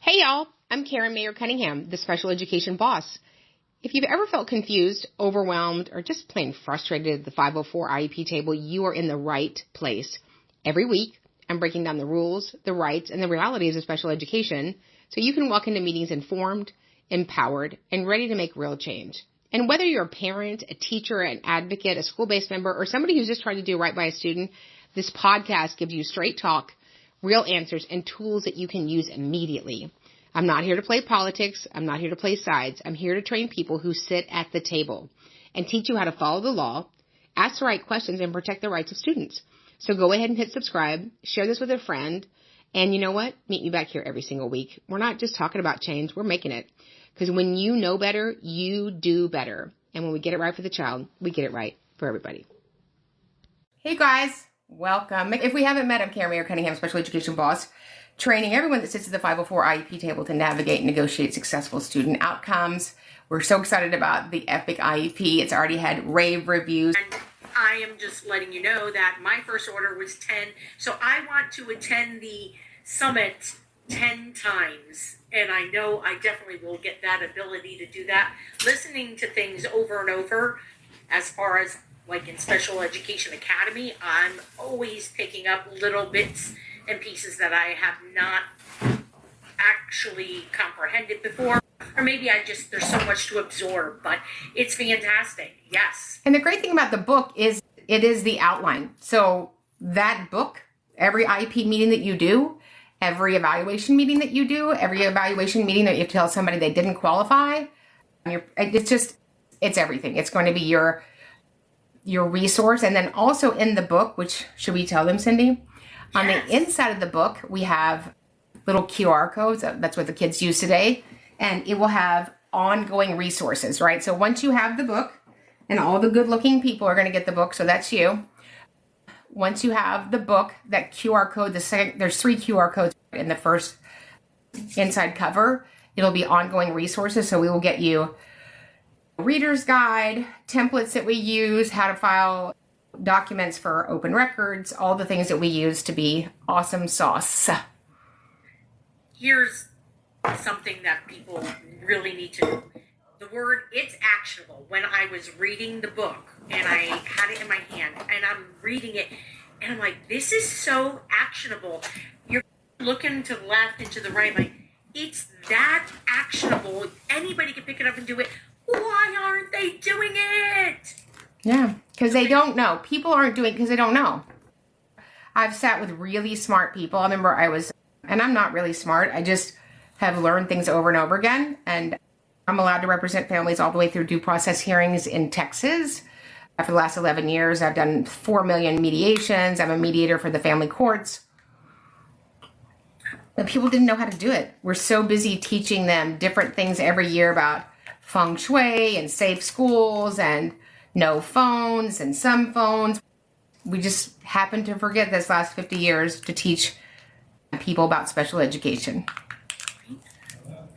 Hey y'all, I'm Karen Mayer Cunningham, the special education boss. If you've ever felt confused, overwhelmed, or just plain frustrated at the 504 IEP table, you are in the right place. Every week, I'm breaking down the rules, the rights, and the realities of special education so you can walk into meetings informed, empowered, and ready to make real change. And whether you're a parent, a teacher, an advocate, a school-based member, or somebody who's just trying to do right by a student, this podcast gives you straight talk, real answers, and tools that you can use immediately. I'm not here to play politics. I'm not here to play sides. I'm here to train people who sit at the table and teach you how to follow the law, ask the right questions, and protect the rights of students. So go ahead and hit subscribe, share this with a friend, and you know what? Meet me back here every single week. We're not just talking about change. We're making it. Because when you know better, you do better. And when we get it right for the child, we get it right for everybody. Hey guys. Welcome. If we haven't met, I'm Karen Mayer Cunningham, Special Education Boss, training everyone that sits at the 504 IEP table to navigate and negotiate successful student outcomes. We're so excited about the Epic IEP. It's already had rave reviews. And I am just letting you know that my first order was 10, so I want to attend the summit 10 times. And I know I definitely will get that ability to do that. Listening to things over and over, as far as like in Special Education Academy, I'm always picking up little bits and pieces that I have not actually comprehended before. Or maybe there's so much to absorb, but it's fantastic. Yes. And the great thing about the book is it is the outline. So that book, every IEP meeting that you do, every evaluation meeting that you do, every evaluation meeting that you tell somebody they didn't qualify, it's everything. It's going to be your resource. And then also in the book, which should we tell them, Cindy? Yes. On the inside of the book, we have little QR codes. That's what the kids use today. And it will have ongoing resources, right? So once you have the book, and all the good looking people are going to get the book, so that's you. Once you have the book, that QR code, there's 3 QR codes in the first inside cover. It'll be ongoing resources. So we will get you reader's guide, templates that we use, how to file documents for open records, all the things that we use to be awesome sauce. Here's something that people really need to know. The word, it's actionable. When I was reading the book and I had it in my hand and I'm reading it and I'm like, this is so actionable. You're looking to the left and to the right, like, it's that actionable. Anybody can pick it up and do it. Why aren't they doing it? Yeah, because they don't know. People aren't doing it because they don't know. I've sat with really smart people. I remember and I'm not really smart. I just have learned things over and over again. And I'm allowed to represent families all the way through due process hearings in Texas. For the last 11 years, I've done 4 million mediations. I'm a mediator for the family courts. But people didn't know how to do it. We're so busy teaching them different things every year about feng shui and safe schools and no phones and some phones. We just happened to forget this last 50 years to teach people about special education.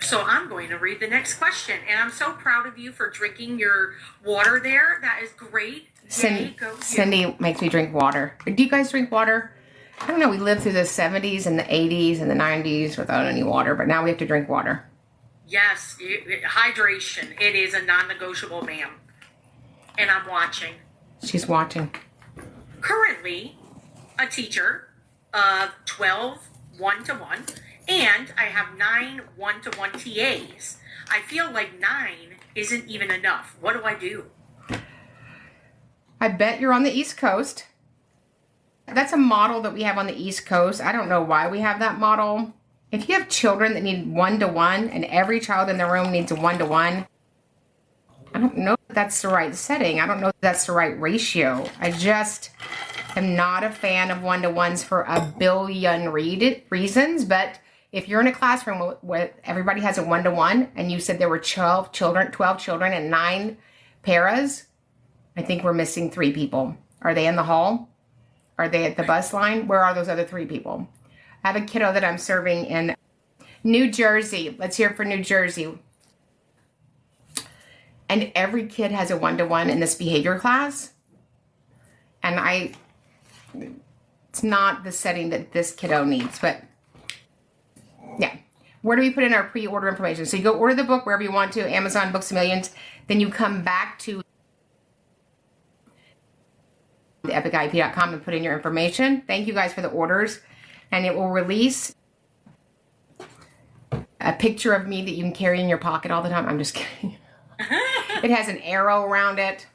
So I'm going to read the next question. And I'm so proud of you for drinking your water there. That is great. Cindy makes me drink water. Do you guys drink water? I don't know. We lived through the 70s and the 80s and the 90s without any water, but now we have to drink water. Yes, hydration. It is a non-negotiable, ma'am. And I'm watching. She's watching. Currently, a teacher of 12 one-to-one, and I have 9 one-to-one TAs. I feel like 9 isn't even enough. What do I do? I bet you're on the East Coast. That's a model that we have on the East Coast. I don't know why we have that model. If you have children that need one-to-one and every child in the room needs a one-to-one, I don't know if that's the right setting. I don't know if that's the right ratio. I just am not a fan of one-to-ones for a billion reasons. But if you're in a classroom where everybody has a one-to-one and you said there were 12 children and 9 paras, I think we're missing 3 people. Are they in the hall? Are they at the bus line? Where are those other 3 people? I have a kiddo that I'm serving in New Jersey. Let's hear it for New Jersey. And every kid has a one-to-one in this behavior class. And it's not the setting that this kiddo needs. But yeah, where do we put in our pre-order information? So you go order the book wherever you want to, Amazon, Books a Millions. Then you come back to the epic-iep.com and put in your information. Thank you guys for the orders. And it will release a picture of me that you can carry in your pocket all the time. I'm just kidding. It has an arrow around it.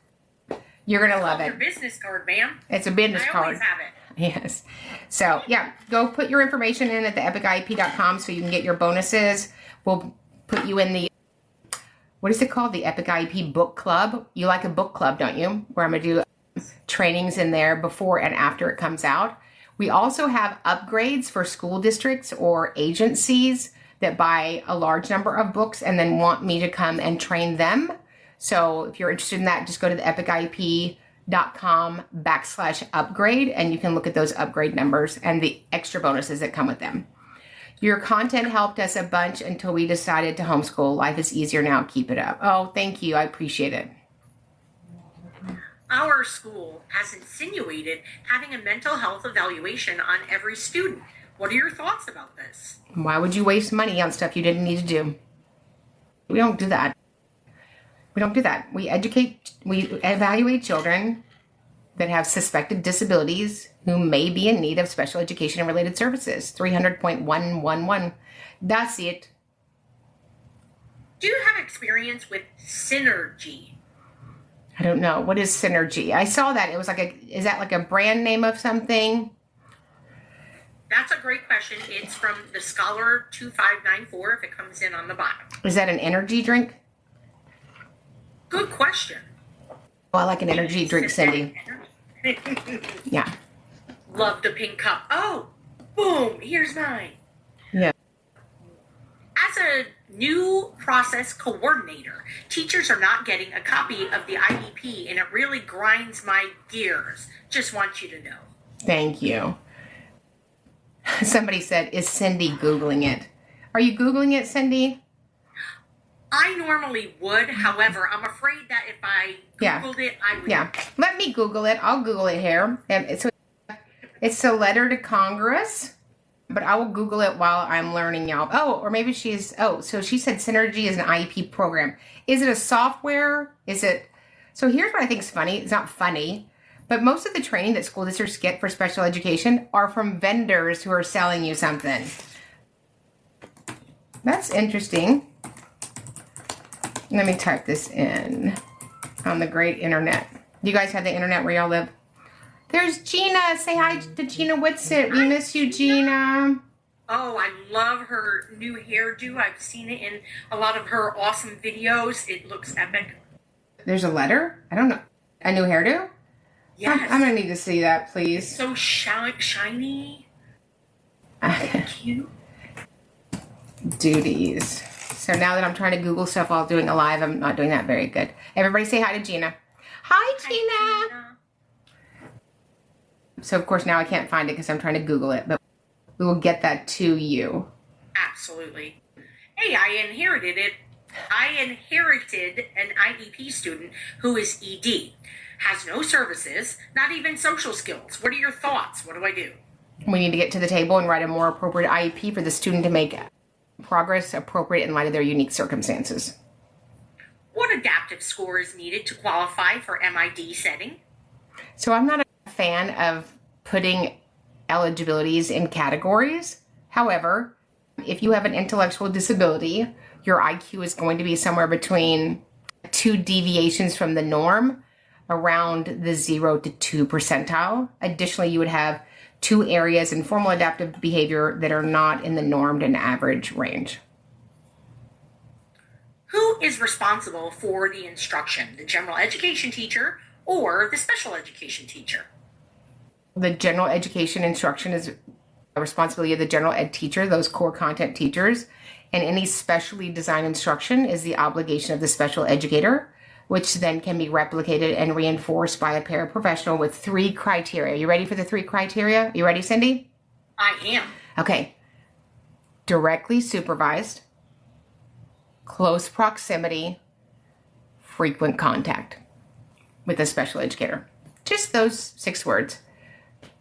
You're going to love it. Your business card, ma'am. It's a business card. I always have it. Yes. So, yeah, go put your information in at the epic-iep.com so you can get your bonuses. We'll put you in the, what is it called? The Epic IEP Book Club. You like a book club, don't you? Where I'm going to do trainings in there before and after it comes out. We also have upgrades for school districts or agencies that buy a large number of books and then want me to come and train them. So if you're interested in that, just go to the epic-iep.com/upgrade and you can look at those upgrade numbers and the extra bonuses that come with them. Your content helped us a bunch until we decided to homeschool. Life is easier now. Keep it up. Oh, thank you. I appreciate it. Our school has insinuated having a mental health evaluation on every student. What are your thoughts about this? Why would you waste money on stuff you didn't need to do? We don't do that. We don't do that. We evaluate children that have suspected disabilities who may be in need of special education and related services. 300.111. That's it. Do you have experience with Synergy? I don't know. What is Synergy? I saw that. It was like is that like a brand name of something? That's a great question. It's from the Scholar 2594 if it comes in on the bottom. Is that an energy drink? Good question. Well, I like an energy drink, Cindy. Yeah. Love the pink cup. Oh, boom, here's mine. Yeah. As a new process coordinator, teachers are not getting a copy of the IEP, and it really grinds my gears. Just want you to know. Thank you. Somebody said, is Cindy Googling it? Are you Googling it, Cindy? I normally would. However, I'm afraid that if I Googled it, I would. Yeah. Let me Google it. I'll Google it here. And it's a letter to Congress, but I will Google it while I'm learning, y'all. Oh, or maybe so she said Synergy is an IEP program. Is it a software? So here's what I think is funny. It's not funny, but most of the training that school districts get for special education are from vendors who are selling you something. That's interesting. Let me type this in on the great internet. Do you guys have the internet where y'all live? There's Gina. Say hi to Gina Whitsitt. We miss you, Gina. Oh, I love her new hairdo. I've seen it in a lot of her awesome videos. It looks epic. There's a letter? I don't know. A new hairdo? Yes. I'm going to need to see that, please. So shiny. Cute. Duties. So now that I'm trying to Google stuff while doing a live, I'm not doing that very good. Everybody say hi to Gina. Hi, Gina. So, of course, now I can't find it because I'm trying to Google it, but we will get that to you. Absolutely. Hey, I inherited it. I inherited an IEP student who is ED, has no services, not even social skills. What are your thoughts? What do I do? We need to get to the table and write a more appropriate IEP for the student to make progress appropriate in light of their unique circumstances. What adaptive score is needed to qualify for MID setting? So I'm not a fan of putting eligibilities in categories. However, if you have an intellectual disability, your IQ is going to be somewhere between 2 deviations from the norm, around the 0 to 2 percentile. Additionally, you would have 2 areas in formal adaptive behavior that are not in the normed and average range. Who is responsible for the instruction, the general education teacher or the special education teacher? The general education instruction is a responsibility of the general ed teacher, those core content teachers, and any specially designed instruction is the obligation of the special educator, which then can be replicated and reinforced by a paraprofessional with 3 criteria. You ready for the 3 criteria? You ready, Cindy? I am. Okay. Directly supervised, close proximity, frequent contact with a special educator. Just those 6 words.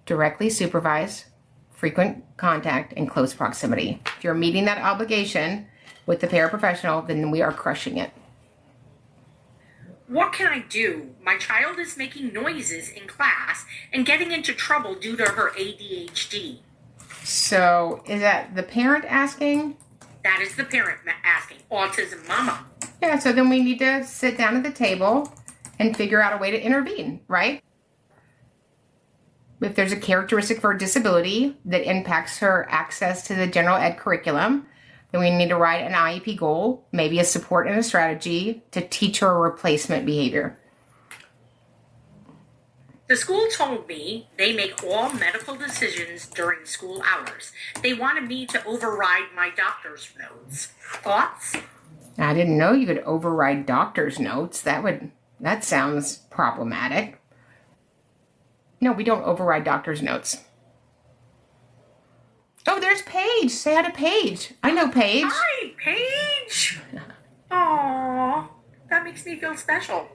Directly supervised, frequent contact, and close proximity. If you're meeting that obligation with the paraprofessional, then we are crushing it. What can I do? My child is making noises in class and getting into trouble due to her ADHD. So is that the parent asking? That is the parent asking. Autism mama. Yeah, so then we need to sit down at the table and figure out a way to intervene, right? If there's a characteristic for a disability that impacts her access to the general ed curriculum, then we need to write an IEP goal, maybe a support and a strategy to teach her replacement behavior. The school told me they make all medical decisions during school hours. They wanted me to override my doctor's notes. Thoughts? I didn't know you could override doctor's notes. That sounds problematic. No, we don't override doctor's notes. Oh, there's Paige. Say hi to Paige. I know Paige. Hi, Paige. Aww, that makes me feel special.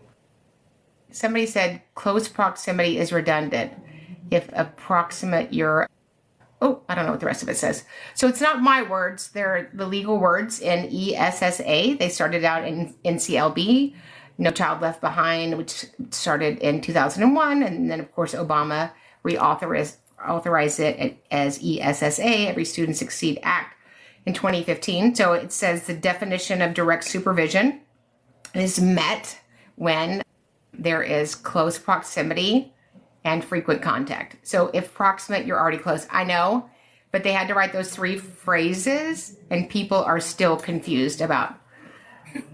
Somebody said close proximity is redundant. If approximate your... Oh, I don't know what the rest of it says. So it's not my words. They're the legal words in ESSA. They started out in NCLB, No Child Left Behind, which started in 2001. And then, of course, Obama authorized it as ESSA, Every Student Succeed Act, in 2015. So it says the definition of direct supervision is met when there is close proximity and frequent contact. So if proximate, you're already close. I know, but they had to write those 3 phrases, and people are still confused about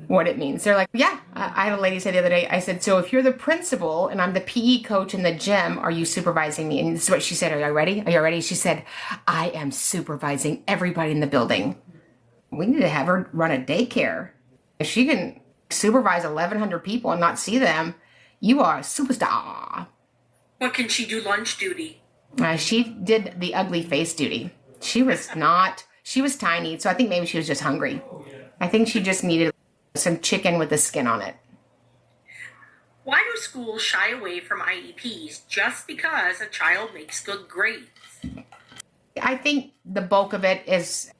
what it means. They're like, yeah, I had a lady say the other day, I said, so if you're the principal and I'm the PE coach in the gym, are you supervising me? And this is what she said. Are you ready? Are you ready? She said, I am supervising everybody in the building. We need to have her run a daycare. If she can supervise 1,100 people and not see them, you are a superstar. What can she do lunch duty? She did the ugly face duty. She was tiny, so I think maybe she was just hungry. I think she just needed some chicken with the skin on it. Why do schools shy away from IEPs just because a child makes good grades? I think the bulk of it is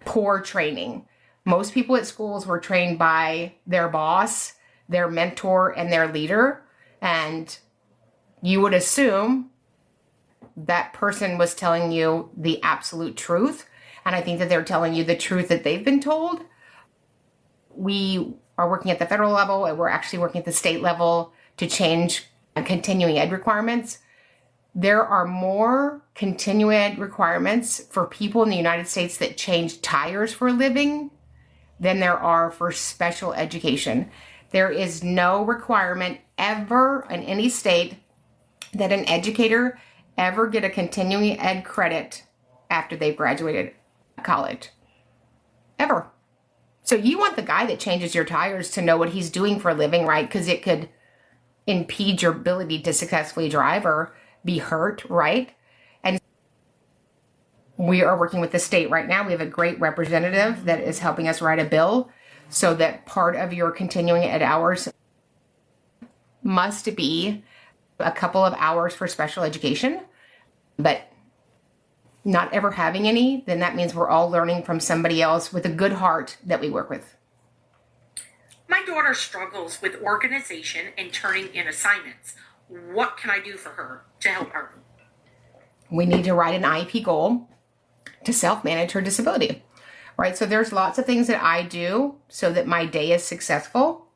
poor training. Most people at schools were trained by their boss, their mentor, and their leader. And you would assume that person was telling you the absolute truth. And I think that they're telling you the truth that they've been told. We are working at the federal level, and we're actually working at the state level to change continuing ed requirements. There are more continuing ed requirements for people in the United States that change tires for a living than there are for special education. There is no requirement ever in any state that an educator ever get a continuing ed credit after they've graduated college. Ever. So you want the guy that changes your tires to know what he's doing for a living, right? Because it could impede your ability to successfully drive or be hurt, right? And we are working with the state right now. We have a great representative that is helping us write a bill so that part of your continuing ed hours must be a couple of hours for special education, but not ever having any, then that means we're all learning from somebody else with a good heart that we work with. My daughter struggles with organization and turning in assignments. What can I do for her to help her? We need to write an IEP goal to self-manage her disability, right? So there's lots of things that I do so that my day is successful.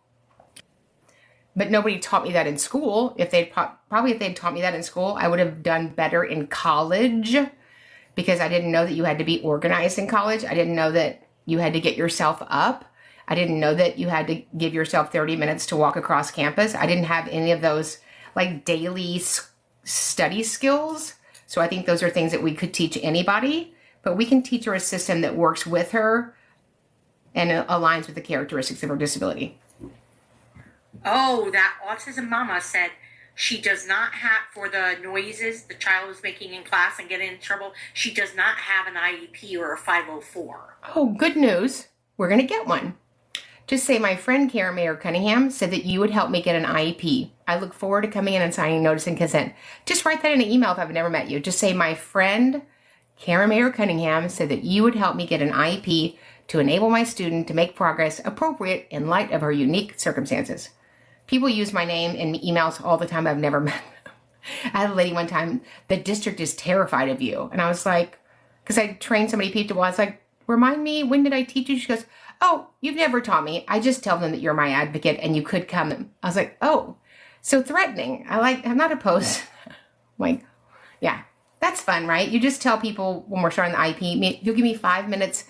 But nobody taught me that in school. If they'd taught me that in school, I would have done better in college, because I didn't know that you had to be organized in college. I didn't know that you had to get yourself up. I didn't know that you had to give yourself 30 minutes to walk across campus. I didn't have any of those like daily study skills. So I think those are things that we could teach anybody, but we can teach her a system that works with her and aligns with the characteristics of her disability. Oh, that autism mama said she does not have, for the noises the child is making in class and getting in trouble, she does not have an IEP or a 504. Oh, good news. We're going to get one. Just say, my friend Karen Mayer Cunningham said that you would help me get an IEP. I look forward to coming in and signing notice and consent. Just write that in an email if I've never met you. Just say, my friend Karen Mayer Cunningham said that you would help me get an IEP to enable my student to make progress appropriate in light of her unique circumstances. People use my name in emails all the time. I've never met them. I had a lady one time, the district is terrified of you. And I was like, because I trained so many people, I was like, remind me, when did I teach you? She goes, oh, you've never taught me. I just tell them that you're my advocate and you could come. I was like, oh, so threatening. I'm not opposed. Like, yeah, that's fun, right? You just tell people when we're starting the IEP, you'll give me 5 minutes,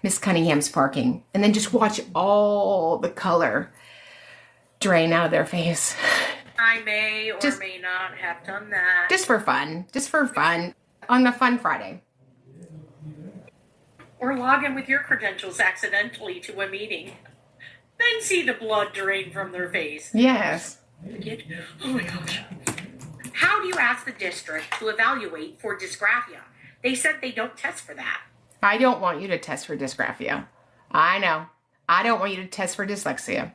Miss Cunningham's parking, and then just watch all the color drain out of their face. I may or may not have done that. Just for fun. Just for fun. On a fun Friday. Or log in with your credentials accidentally to a meeting. Then see the blood drain from their face. Yes. Oh my gosh. How do you ask the district to evaluate for dysgraphia? They said they don't test for that. I don't want you to test for dysgraphia. I know. I don't want you to test for dyslexia.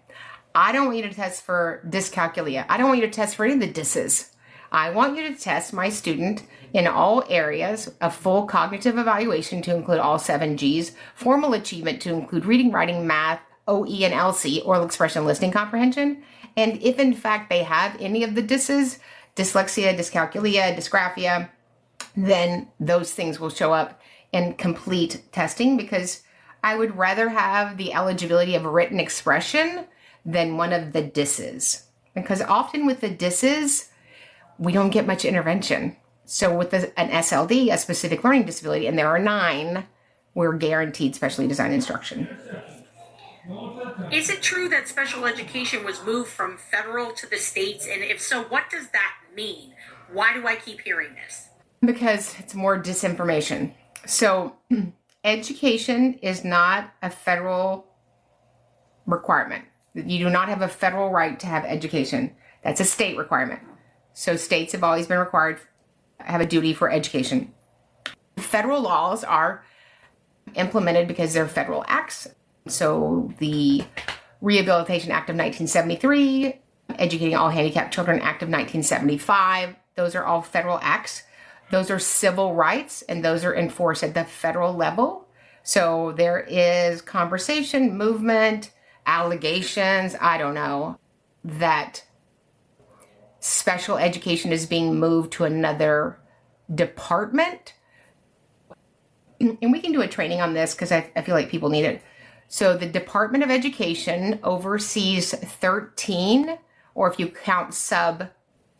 I don't want you to test for dyscalculia. I don't want you to test for any of the disses. I want you to test my student in all areas of full cognitive evaluation to include all 7 Gs, formal achievement to include reading, writing, math, OE, and LC, oral expression, listening comprehension. And if in fact they have any of the disses, dyslexia, dyscalculia, dysgraphia, then those things will show up in complete testing, because I would rather have the eligibility of a written expression than one of the disses. Because often with the disses, we don't get much intervention. So with an SLD, a specific learning disability, and there are 9, we're guaranteed specially designed instruction. Is it true that special education was moved from federal to the states? And if so, what does that mean? Why do I keep hearing this? Because it's more disinformation. So education is not a federal requirement. You do not have a federal right to have education. That's a state requirement. So states have always been required, have a duty for education. Federal laws are implemented because they're federal acts. So the Rehabilitation Act of 1973, Educating All Handicapped Children Act of 1975, those are all federal acts. Those are civil rights, and those are enforced at the federal level. So there is conversation, movement, allegations, I don't know, that special education is being moved to another department. And we can do a training on this because I feel like people need it. So the Department of Education oversees 13, or if you count sub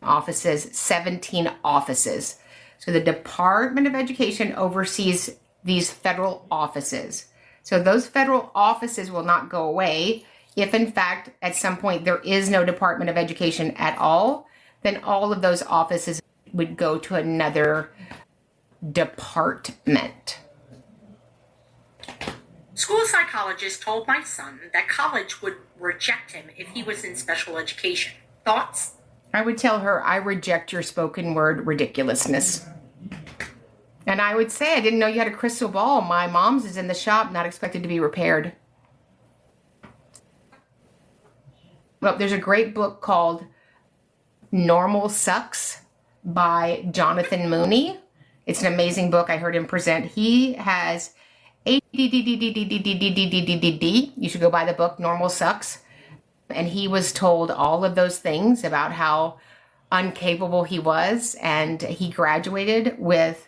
offices, 17 offices. So the Department of Education oversees these federal offices. So those federal offices will not go away. If in fact, at some point there is no Department of Education at all, then all of those offices would go to another department. School psychologist told my son that college would reject him if he was in special education. Thoughts? I would tell her, I reject your spoken word ridiculousness. And I would say, I didn't know you had a crystal ball. My mom's is in the shop, not expected to be repaired. Well, there's a great book called Normal Sucks by Jonathan Mooney. It's an amazing book. I heard him present. He has ADD. You should go buy the book, Normal Sucks. And he was told all of those things about how incapable he was. And he graduated with,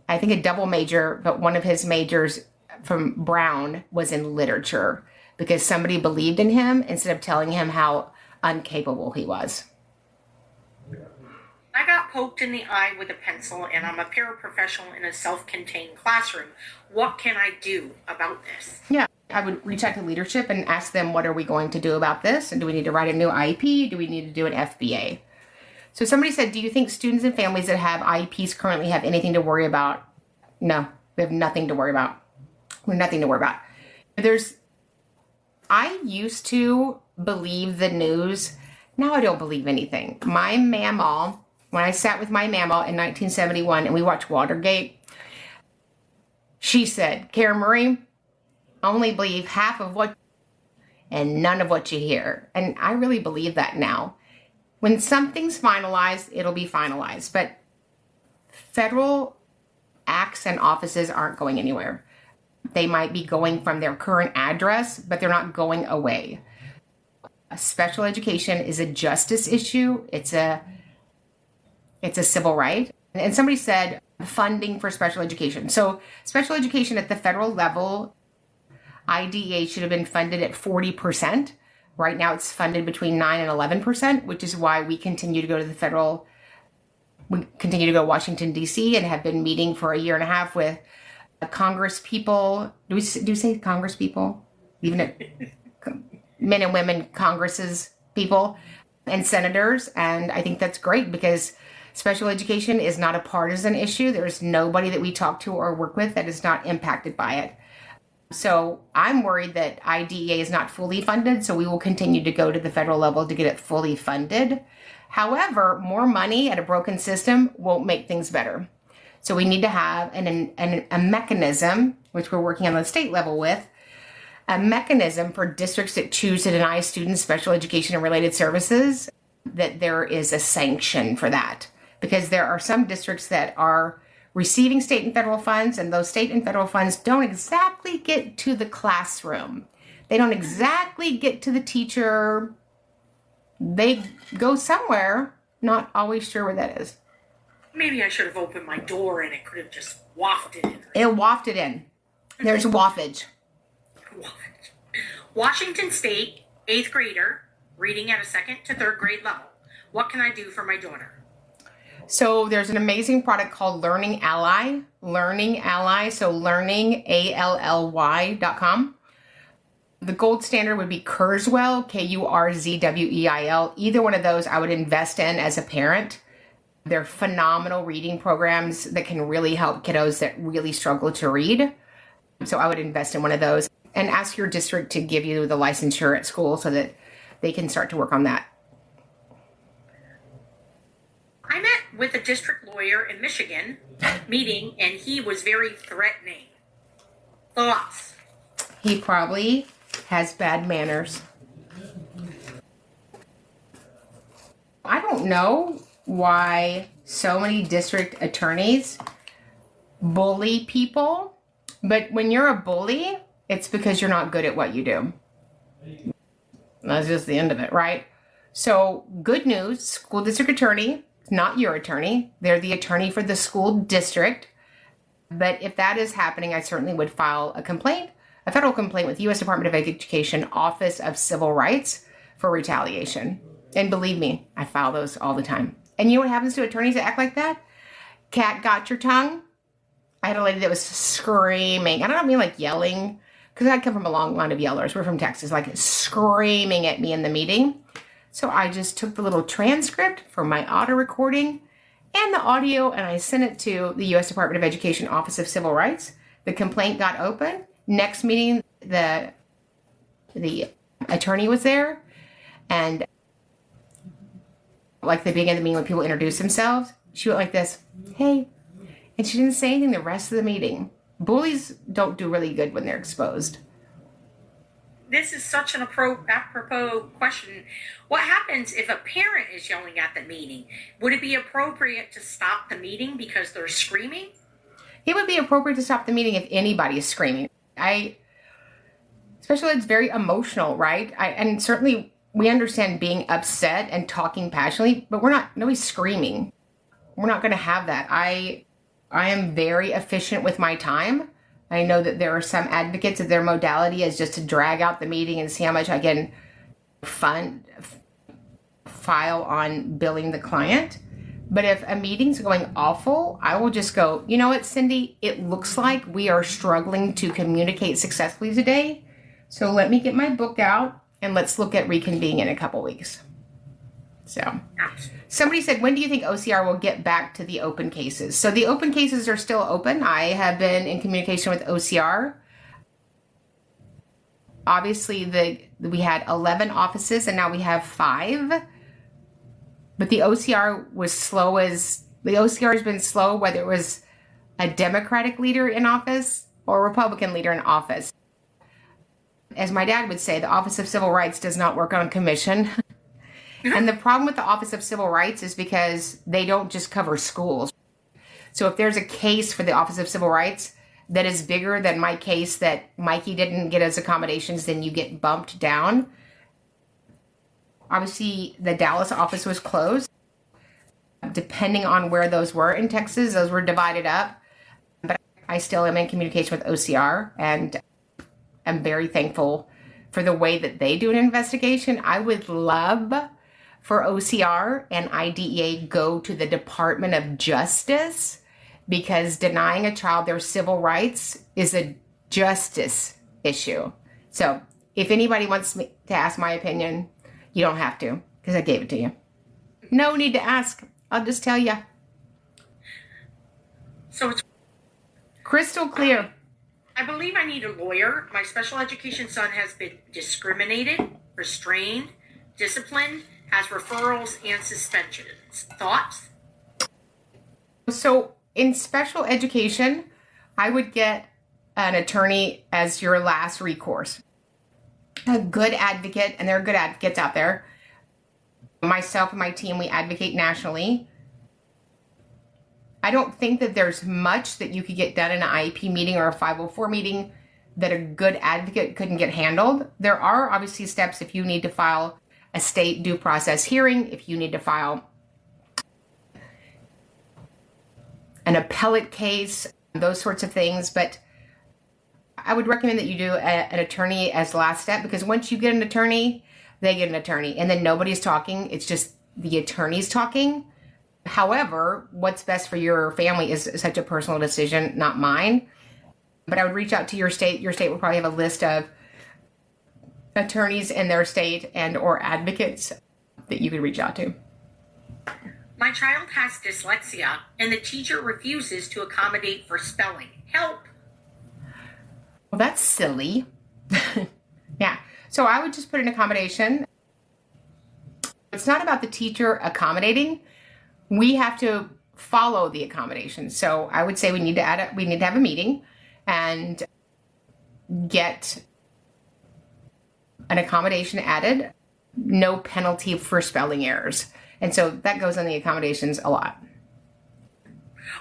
I think, a double major, but one of his majors from Brown was in literature because somebody believed in him instead of telling him how incapable he was. I got poked in the eye with a pencil, and I'm a paraprofessional in a self-contained classroom. What can I do about this? Yeah, I would reach out to leadership and ask them, what are we going to do about this? And do we need to write a new IEP? Do we need to do an FBA? So somebody said, do you think students and families that have IEPs currently have anything to worry about? No, we have nothing to worry about. We have nothing to worry about. I used to believe the news. Now I don't believe anything. My mamaw, when I sat with my mamaw in 1971 and we watched Watergate, she said, Karen Marie, only believe half of what and none of what you hear. And I really believe that now. When something's finalized, it'll be finalized. But federal acts and offices aren't going anywhere. They might be going from their current address, but they're not going away. Special education is a justice issue. It's a civil right. And somebody said funding for special education. So special education at the federal level, IDEA should have been funded at 40%. Right now it's funded between 9 and 11%, which is why we continue to go to Washington, D.C. and have been meeting for a year and a half with Congress people. Do we say Congress people? Even at men and women Congresses people and senators. And I think that's great because special education is not a partisan issue. There's nobody that we talk to or work with that is not impacted by it. So I'm worried that IDEA is not fully funded, so we will continue to go to the federal level to get it fully funded. However, more money at a broken system won't make things better. So we need to have a mechanism, which we're working on the state level with, a mechanism for districts that choose to deny students special education and related services, that there is a sanction for that. Because there are some districts that are receiving state and federal funds, and those state and federal funds don't exactly get to the classroom. They don't exactly get to the teacher. They go somewhere, not always sure where that is. Maybe I should have opened my door and it could have just wafted in. It wafted in. There's waftage. Washington State, 8th grader, reading at a 2nd to 3rd grade level. What can I do for my daughter? So there's an amazing product called Learning Ally. Learning Ally, so learningally.com. The gold standard would be Kurzweil, Kurzweil. Either one of those I would invest in as a parent. They're phenomenal reading programs that can really help kiddos that really struggle to read. So I would invest in one of those and ask your district to give you the licensure at school so that they can start to work on that. I met with a district lawyer in Michigan meeting, and he was very threatening. Thoughts? He probably has bad manners. I don't know why so many district attorneys bully people, but when you're a bully, it's because you're not good at what you do. That's just the end of it, right? So, good news, school district attorney, not your attorney. They're the attorney for the school district. But if that is happening, I certainly would file a federal complaint with U.S. Department of Education, Office of Civil Rights for retaliation. And believe me, I file those all the time. And you know what happens to attorneys that act like that? Cat got your tongue? I had a lady that was screaming. And I don't mean like yelling, because I come from a long line of yellers. We're from Texas, like screaming at me in the meeting. So I just took the little transcript from my auto recording and the audio, and I sent it to the U.S. Department of Education, Office of Civil Rights. The complaint got open. Next meeting, the attorney was there, and like the beginning of the meeting when people introduce themselves, she went like this, "Hey," and she didn't say anything the rest of the meeting. Bullies don't do really good when they're exposed. This is such an apropos question. What happens if a parent is yelling at the meeting? Would it be appropriate to stop the meeting because they're screaming? It would be appropriate to stop the meeting if anybody is screaming. Especially it's very emotional, right? And certainly we understand being upset and talking passionately, but nobody's screaming. We're not going to have that. I am very efficient with my time. I know that there are some advocates that their modality is just to drag out the meeting and see how much I can file on billing the client. But if a meeting's going awful, I will just go, you know what, Cindy, it looks like we are struggling to communicate successfully today. So let me get my book out and let's look at reconvening in a couple weeks. So somebody said, when do you think OCR will get back to the open cases? So the open cases are still open. I have been in communication with OCR. Obviously, we had 11 offices and now we have 5. But the OCR has been slow, whether it was a Democratic leader in office or a Republican leader in office. As my dad would say, the Office of Civil Rights does not work on commission. And the problem with the Office of Civil Rights is because they don't just cover schools. So if there's a case for the Office of Civil Rights that is bigger than my case that Mikey didn't get as accommodations, then you get bumped down. Obviously, the Dallas office was closed. Depending on where those were in Texas, those were divided up. But I still am in communication with OCR, and I'm very thankful for the way that they do an investigation. I would love for OCR and IDEA go to the Department of Justice, because denying a child their civil rights is a justice issue. So if anybody wants me to ask my opinion, you don't have to, because I gave it to you. No need to ask. I'll just tell you. So it's crystal clear. I believe I need a lawyer. My special education son has been discriminated, restrained, disciplined, has referrals and suspensions. Thoughts? So in special education, I would get an attorney as your last recourse. A good advocate, and there are good advocates out there. Myself and my team, we advocate nationally. I don't think that there's much that you could get done in an IEP meeting or a 504 meeting that a good advocate couldn't get handled. There are obviously steps if you need to file a state due process hearing, if you need to file an appellate case, those sorts of things. But I would recommend that you do an attorney as the last step, because once you get an attorney, they get an attorney, and then nobody's talking. It's just the attorney's talking. However, what's best for your family is such a personal decision, not mine. But I would reach out to your state. Your state will probably have a list of attorneys in their state and or advocates that you could reach out to. My child has dyslexia, and the teacher refuses to accommodate for spelling. Help! Well, that's silly. Yeah. So I would just put an accommodation. It's not about the teacher accommodating. We have to follow the accommodation. So I would say we need to have a meeting and get an accommodation added. No penalty for spelling errors. And so that goes on the accommodations a lot.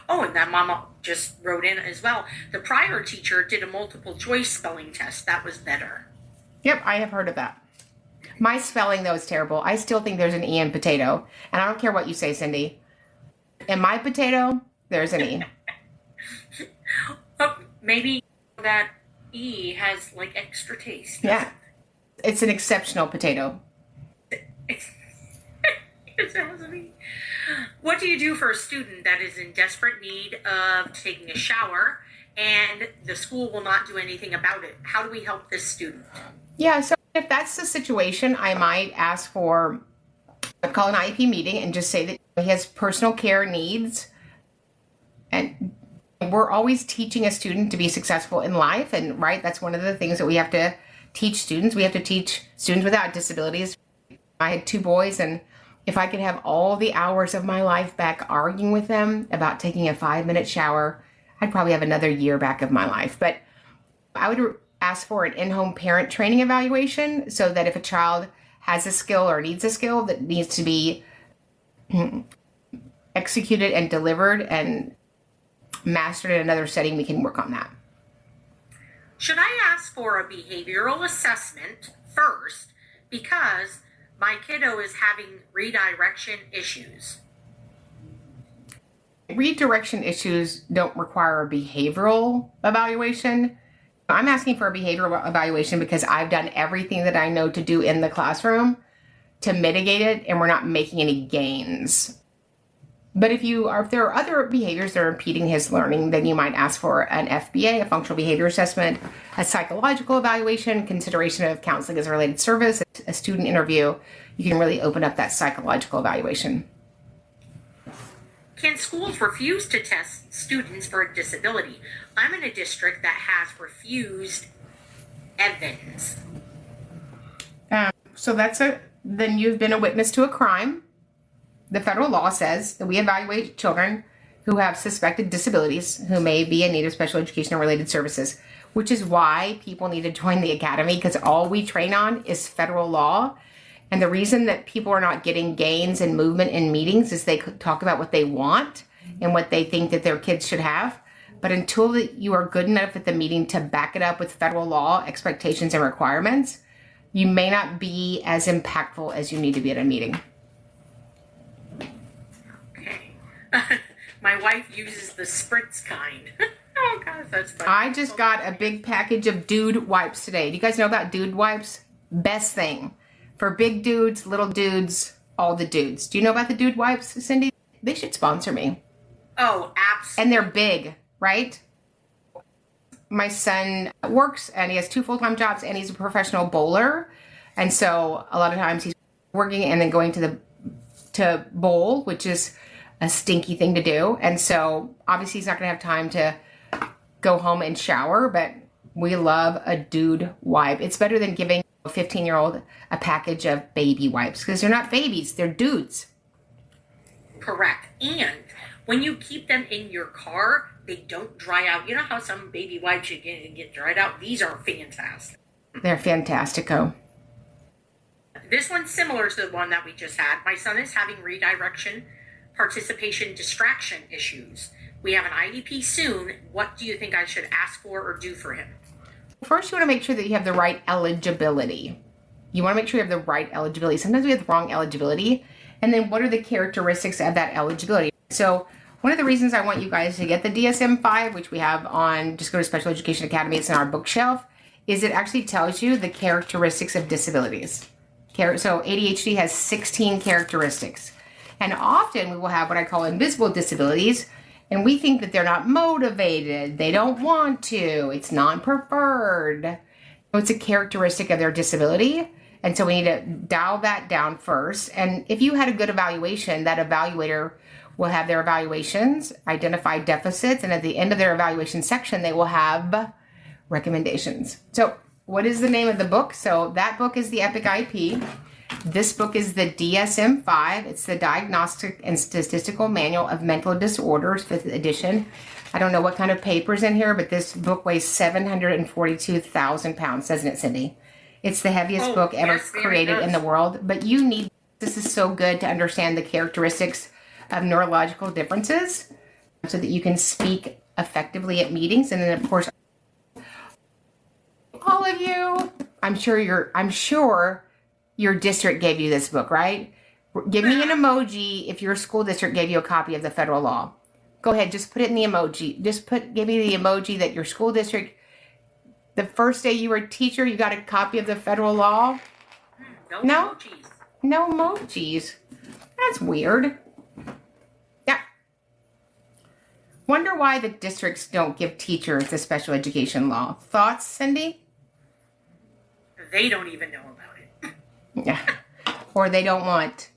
Oh, and that mama just wrote in as well. The prior teacher did a multiple choice spelling test. That was better. Yep, I have heard of that. My spelling, though, is terrible. I still think there's an E in potato. And I don't care what you say, Cindy. In my potato, there's an E. Oh, maybe that E has, like, extra taste. Yeah. It's an exceptional potato. It sounds amazing. What do you do for a student that is in desperate need of taking a shower and the school will not do anything about it? How do we help this student? Yeah, so if that's the situation, I might ask for call an IEP meeting and just say that he has personal care needs. And we're always teaching a student to be successful in life. And right, that's one of the things that we have to teach students. We have to teach students without disabilities. I had 2 boys, and if I could have all the hours of my life back arguing with them about taking a 5-minute shower, I'd probably have another year back of my life. But I would ask for an in-home parent training evaluation so that if a child has a skill or needs a skill that needs to be executed and delivered and mastered in another setting, we can work on that. Should I ask for a behavioral assessment first because my kiddo is having redirection issues? Redirection issues don't require a behavioral evaluation. I'm asking for a behavioral evaluation because I've done everything that I know to do in the classroom to mitigate it, and we're not making any gains. But if there are other behaviors that are impeding his learning, then you might ask for an FBA, a functional behavior assessment, a psychological evaluation, consideration of counseling as a related service, a student interview. You can really open up that psychological evaluation. Can schools refuse to test students for a disability? I'm in a district that has refused Evans. So then you've been a witness to a crime. The federal law says that we evaluate children who have suspected disabilities who may be in need of special education and related services, which is why people need to join the academy, because all we train on is federal law. And the reason that people are not getting gains and movement in meetings is they talk about what they want and what they think that their kids should have. But until you are good enough at the meeting to back it up with federal law, expectations, and requirements, you may not be as impactful as you need to be at a meeting. Okay. My wife uses the spritz kind. Oh, gosh, that's funny. I just got a big package of dude wipes today. Do you guys know about dude wipes? Best thing. For big dudes, little dudes, all the dudes. Do you know about the dude wipes, Cindy? They should sponsor me. Oh, absolutely. And they're big, right? My son works and he has 2 full-time jobs and he's a professional bowler. And so a lot of times he's working and then going to bowl, which is a stinky thing to do. And so obviously he's not going to have time to go home and shower, but we love a dude wipe. It's better than giving a 15-year-old a package of baby wipes because they're not babies, they're dudes. Correct. And when you keep them in your car, they don't dry out. You know how some baby wipes you get dried out? These are fantastic. They're fantastico. This one's similar to the one that we just had. My son is having redirection, participation, distraction issues. We have an IEP soon. What do you think I should ask for or do for him? First, you want to make sure that you have the right eligibility. You want to make sure you have the right eligibility. Sometimes we have the wrong eligibility. And then what are the characteristics of that eligibility? So one of the reasons I want you guys to get the DSM-5, which we have on, just go to Special Education Academy, it's in our bookshelf, is it actually tells you the characteristics of disabilities. So ADHD has 16 characteristics. And often we will have what I call invisible disabilities, and we think that they're not motivated, they don't want to, it's non-preferred. It's a characteristic of their disability, and so we need to dial that down first. And if you had a good evaluation, that evaluator will have their evaluations, identify deficits, and at the end of their evaluation section, they will have recommendations. So what is the name of the book? So that book is the Epic IEP. This book is the DSM-5. It's the Diagnostic and Statistical Manual of Mental Disorders, 5th edition. I don't know what kind of paper's in here, but this book weighs 742,000 pounds, doesn't it, Cindy? It's the heaviest book ever created in the world. But you need, this is so good to understand the characteristics of neurological differences so that you can speak effectively at meetings. And then, of course, all of you, I'm sure your district gave you this book, right? Give me an emoji if your school district gave you a copy of the federal law. Go ahead, just put it in the emoji. Give me the emoji that your school district, the first day you were a teacher, you got a copy of the federal law. No emojis. No emojis. That's weird. Yeah. Wonder why the districts don't give teachers the special education law. Thoughts, Cindy? They don't even know about it. Yeah. Or they don't want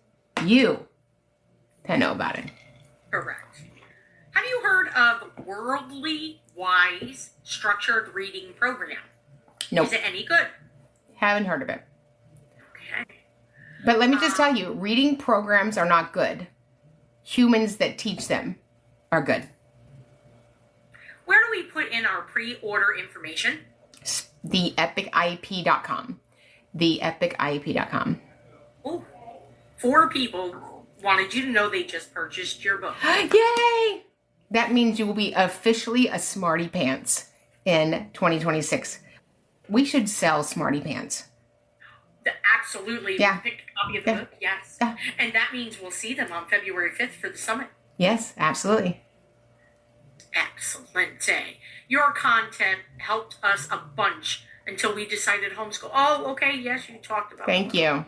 you to know about it. Correct. Have you heard of Worldly Wise Structured Reading Program? Nope. Is it any good? Haven't heard of it. Okay. But let me just tell you, reading programs are not good. Humans that teach them are good. Where do we put in our pre-order information? The EpicIEP.com. The EpicIEP.com. Oh, 4 people wanted you to know they just purchased your book. Yay! That means you will be officially a Smarty Pants in 2026. We should sell Smarty Pants. Absolutely. Yeah. Pick a copy of the book, yes. Yeah. And that means we'll see them on February 5th for the summit. Yes, absolutely. Excellent. Your content helped us a bunch until we decided homeschool. Oh, okay. Yes, you talked about Thank you.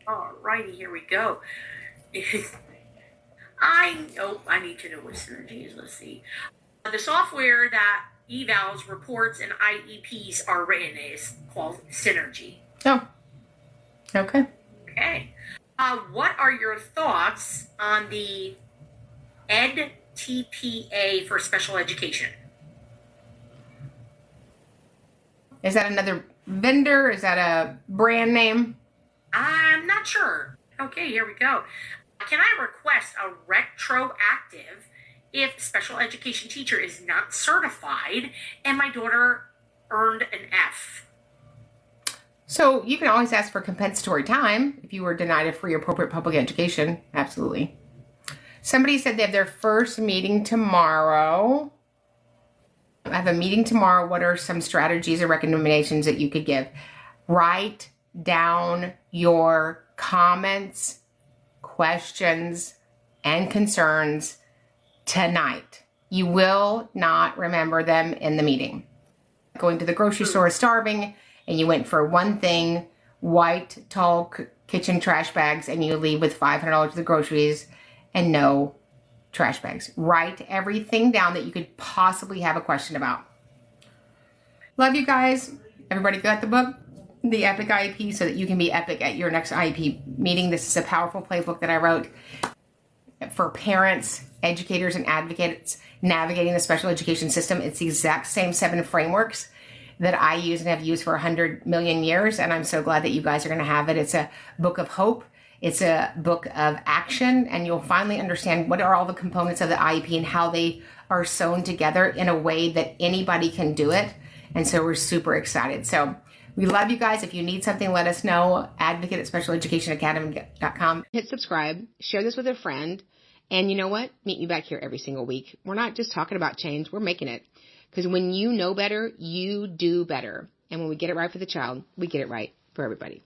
All righty, here we go. I need to know what Synergy is. Let's see. The software that evals, reports, and IEPs are written in is called Synergy. Oh, okay. Okay. What are your thoughts on the EdTPA for special education? Is that another vendor? Is that a brand name? I'm not sure. Okay, here we go. Can I request a retroactive if special education teacher is not certified and my daughter earned an F? So you can always ask for compensatory time if you were denied a free appropriate public education. Absolutely. Somebody said they have their first meeting tomorrow. I have a meeting tomorrow. What are some strategies or recommendations that you could give? Write down your comments, questions, and concerns tonight. You will not remember them in the meeting. Going to the grocery store starving, and you went for one thing, white, tall kitchen trash bags, and you leave with $500 of the groceries and no trash bags. Write everything down that you could possibly have a question about. Love you guys. Everybody got the book, the Epic IEP, so that you can be epic at your next IEP meeting. This is a powerful playbook that I wrote for parents, educators, and advocates navigating the special education system. It's the exact same 7 frameworks that I use and have used for 100 million years, and I'm so glad that you guys are going to have it. It's a book of hope. It's a book of action, and you'll finally understand what are all the components of the IEP and how they are sewn together in a way that anybody can do it. And so we're super excited. So we love you guys. If you need something, let us know. advocate@specialeducationacademy.com. Hit subscribe. Share this with a friend. And you know what? Meet me back here every single week. We're not just talking about change. We're making it. Because when you know better, you do better. And when we get it right for the child, we get it right for everybody.